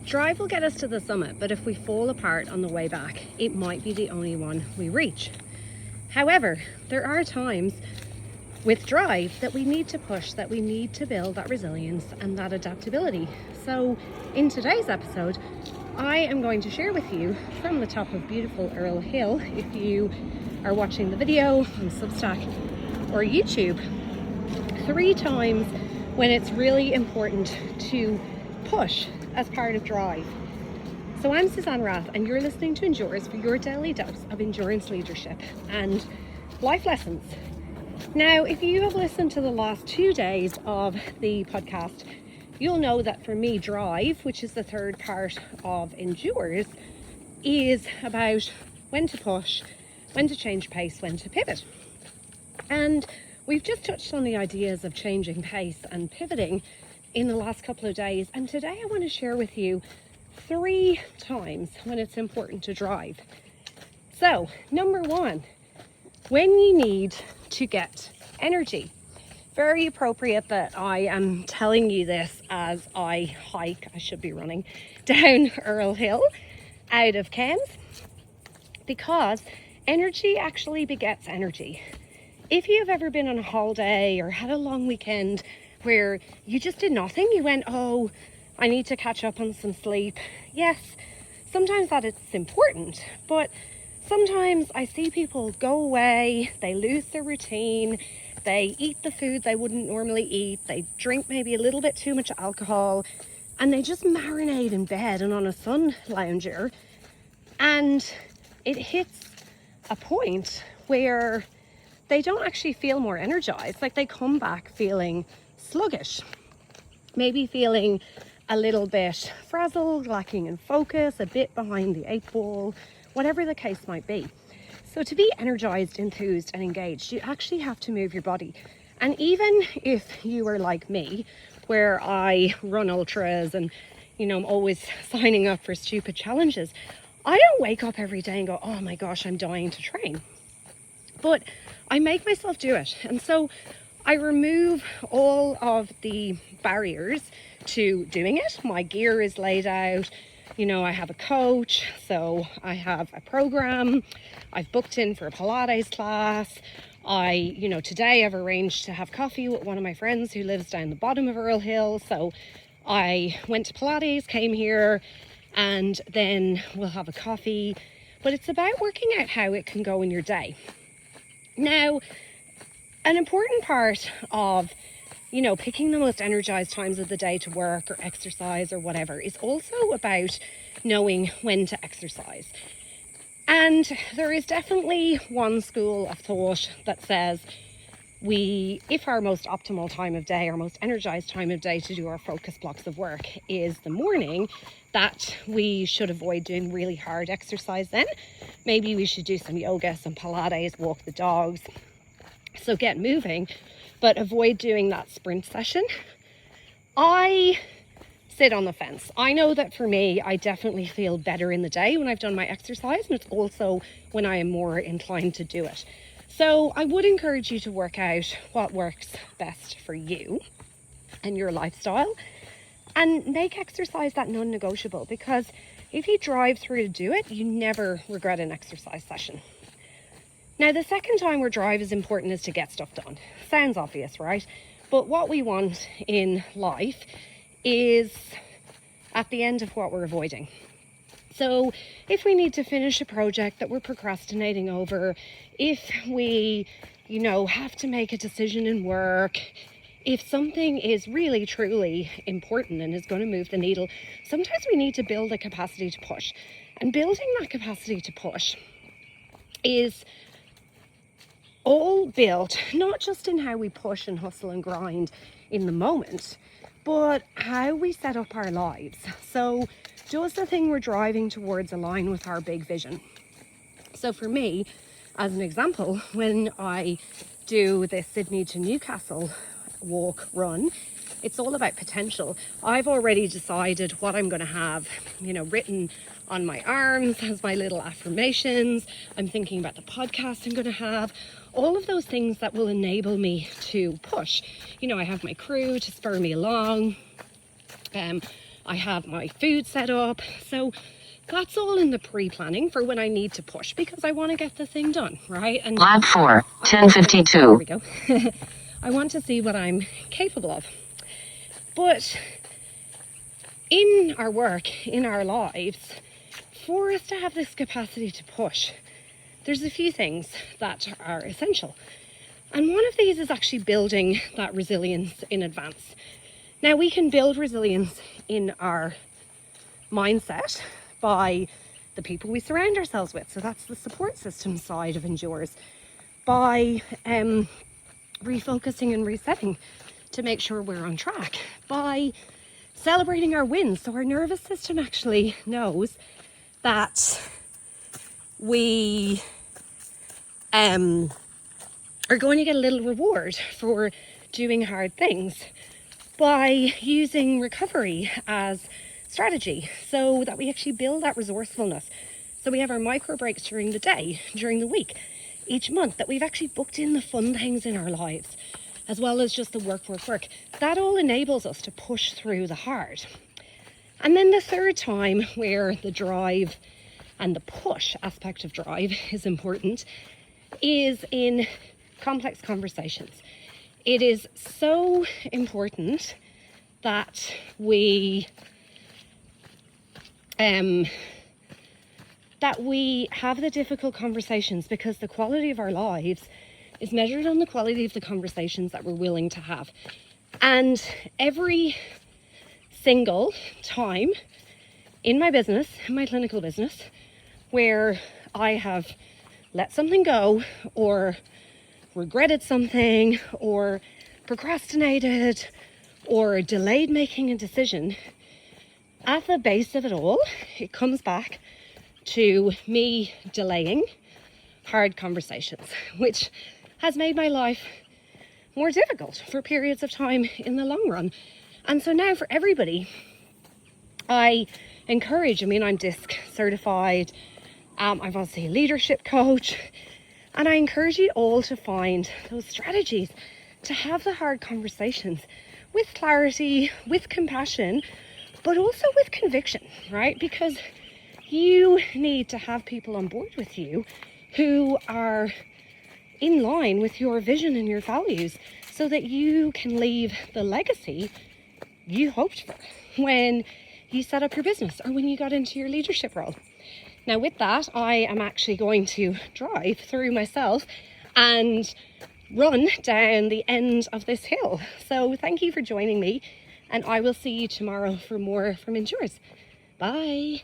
Drive will get us to the summit, but if we fall apart on the way back, it might be the only one we reach. However, there are times with drive that we need to push, that we need to build that resilience and that adaptability. So in today's episode, I am going to share with you from the top of beautiful Earl Hill, if you are watching the video on Substack or YouTube, 3 times when it's really important to push as part of drive. So I'm Suzanne Rath and you're listening to Endures for your daily dose of endurance leadership and life lessons. Now, if you have listened to the last 2 days of the podcast, you'll know that for me, drive, which is the third part of Endures, is about when to push, when to change pace, when to pivot. And we've just touched on the ideas of changing pace and pivoting in the last couple of days. And today I want to share with you 3 times when it's important to drive. So, number 1, when you need to get energy. Very appropriate that I am telling you this as I hike, I should be running, down Earl Hill out of Cairns, because energy actually begets energy. If you've ever been on a holiday or had a long weekend where you just did nothing, you went, oh, I need to catch up on some sleep. Yes, sometimes that is important, but sometimes I see people go away, they lose their routine, they eat the food they wouldn't normally eat, they drink maybe a little bit too much alcohol, and they just marinate in bed and on a sun lounger, and it hits a point where they don't actually feel more energized. Like, they come back feeling sluggish, maybe feeling a little bit frazzled, lacking in focus, a bit behind the 8 ball, whatever the case might be. So to be energized, enthused and engaged, you actually have to move your body. And even if you are like me, where I run ultras and, I'm always signing up for stupid challenges, I don't wake up every day and go, oh my gosh, I'm dying to train. But I make myself do it. And so I remove all of the barriers to doing it. My gear is laid out. I have a coach, so I have a program. I've booked in for a Pilates class. Today I've arranged to have coffee with one of my friends who lives down the bottom of Earl Hill. So I went to Pilates, came here, and then we'll have a coffee. But it's about working out how it can go in your day. Now, an important part of picking the most energized times of the day to work or exercise or whatever is also about knowing when to exercise. And there is definitely one school of thought that says if our most optimal time of day, our most energized time of day to do our focus blocks of work is the morning, that we should avoid doing really hard exercise then. Maybe we should do some yoga, some Pilates, walk the dogs. So get moving, but avoid doing that sprint session. I sit on the fence. I know that for me, I definitely feel better in the day when I've done my exercise, and it's also when I am more inclined to do it. So I would encourage you to work out what works best for you and your lifestyle, and make exercise that non-negotiable, because if you drive through to do it, you never regret an exercise session. Now, the second time where drive is important is to get stuff done. Sounds obvious, right? But what we want in life is at the end of what we're avoiding. So if we need to finish a project that we're procrastinating over, if we, have to make a decision in work, if something is really, truly important and is going to move the needle, sometimes we need to build a capacity to push. And building that capacity to push is all built not just in how we push and hustle and grind in the moment, but how we set up our lives. So does the thing we're driving towards align with our big vision? So for me, as an example, when I do the Sydney to Newcastle walk run, it's all about potential. I've already decided what I'm going to have, written on my arms as my little affirmations. I'm thinking about the podcast I'm going to have, all of those things that will enable me to push. I have my crew to spur me along. I have my food set up. So that's all in the pre-planning for when I need to push, because I want to get the thing done, right? And lab 4, 10:52. There we go. I want to see what I'm capable of. But in our work, in our lives, for us to have this capacity to push, there's a few things that are essential. And one of these is actually building that resilience in advance. Now, we can build resilience in our mindset by the people we surround ourselves with. So that's the support system side of Endures. By refocusing and resetting to make sure we're on track. By celebrating our wins. So our nervous system actually knows that we are going to get a little reward for doing hard things by using recovery as strategy, so that we actually build that resourcefulness. So we have our micro breaks during the day, during the week, each month, that we've actually booked in the fun things in our lives, as well as just the work. That all enables us to push through the hard. And then the third time where the drive and the push aspect of drive is important is in complex conversations. It is so important that we have the difficult conversations, because the quality of our lives is measured on the quality of the conversations that we're willing to have. And every single time in my business, in my clinical business, where I have let something go, or regretted something, or procrastinated, or delayed making a decision, at the base of it all, it comes back to me delaying hard conversations, which has made my life more difficult for periods of time in the long run. And so now for everybody, I encourage, I'm DISC certified, I'm obviously a leadership coach, and I encourage you all to find those strategies to have the hard conversations with clarity, with compassion, but also with conviction, right? Because you need to have people on board with you who are in line with your vision and your values, so that you can leave the legacy you hoped for when you set up your business or when you got into your leadership role. Now with that, I am actually going to drive through myself and run down the end of this hill. So thank you for joining me, and I will see you tomorrow for more from Endures. Bye.